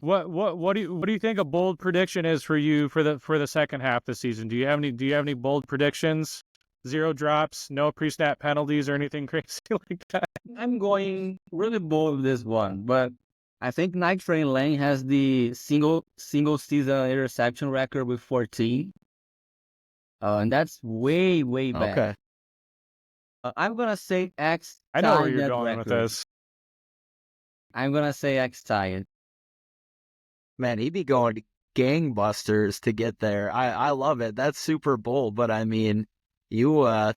What do you think a bold prediction is for you for the second half of the season? Do you have any bold predictions? Zero drops, no pre-snap penalties or anything crazy like that? I'm going really bold with this one, but I think Night Train Lane has the single season interception record with 14. And that's way back. Okay. I'm gonna say X I know where tie you're that going with record. this. I'm gonna say X tie it. Man, he'd be going gangbusters to get there. I love it. That's super bold, but I mean, the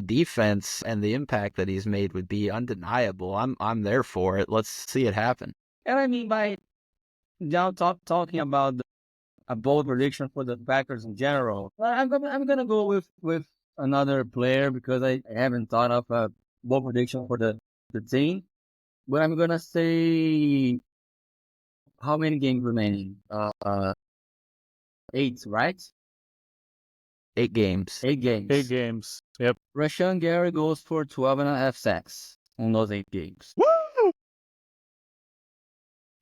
defense and the impact that he's made would be undeniable. I'm there for it. Let's see it happen. And I mean by now talking about a bold prediction for the Packers in general. I'm gonna go with another player because I haven't thought of a bold prediction for the team. But I'm gonna say how many games remaining? 8, right? 8 games. 8 games. 8 games. Yep. Rashawn Gary goes for 12.5 sacks on those 8 games. Woo!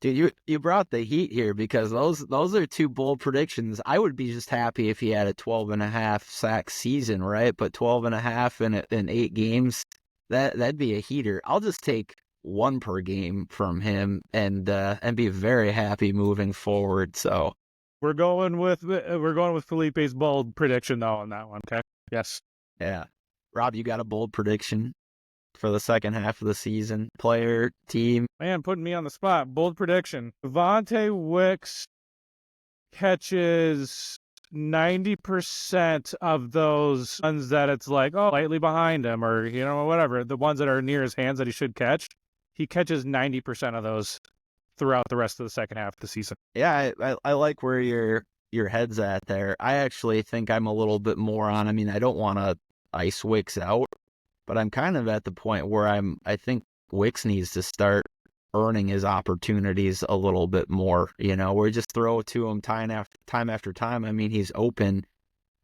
Dude, you brought the heat here because those are 2 bold predictions. I would be just happy if he had a 12.5 sack season, right? But 12.5 in 8 games, that'd be a heater. I'll just take 1 per game from him and be very happy moving forward. So We're going with Felipe's bold prediction though on that one. Okay. Yes. yeah, Rob, you got a bold prediction for the second half of the season? Player, team. Man, putting me on the spot. Bold prediction. Devontae Wicks catches 90% of those ones that it's like, oh, slightly behind him or, whatever. The ones that are near his hands that he should catch. He catches 90% of those throughout the rest of the second half of the season. Yeah, I like where your head's at there. I actually think I'm a little bit more on. I mean, I don't want to ice Wicks out, but I'm kind of at the point where I think Wicks needs to start earning his opportunities a little bit more. We just throw it to him time after time. I mean, he's open,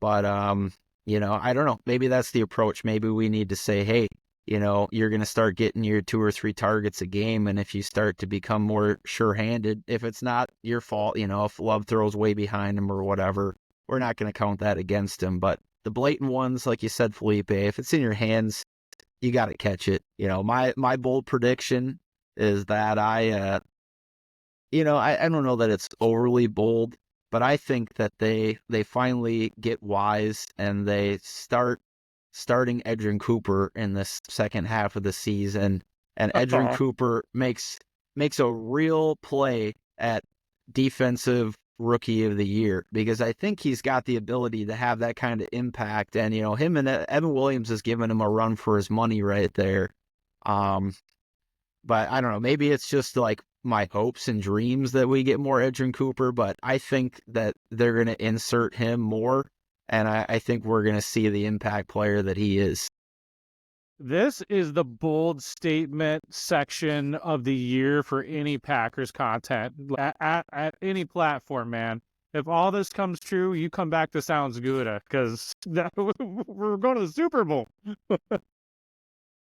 but I don't know. Maybe that's the approach. Maybe we need to say, hey, you're going to start getting your 2 or 3 targets a game, and if you start to become more sure-handed, if it's not your fault, if Love throws way behind him or whatever, we're not going to count that against him. But the blatant ones, like you said, Felipe, if it's in your hands, you got to catch it. My bold prediction is that I don't know that it's overly bold, but I think that they finally get wise and they starting Edgerrin Cooper in this second half of the season, and Edgerrin Cooper makes a real play at defensive rookie of the year, because I think he's got the ability to have that kind of impact. And him and Evan Williams has given him a run for his money right there. But I don't know, maybe it's just like my hopes and dreams that we get more Edgerrin Cooper, but I think that they're going to insert him more. And I think we're going to see the impact player that he is. This is the bold statement section of the year for any Packers content at any platform, man. If all this comes true, you come back to Sounds Good because we're going to the Super Bowl.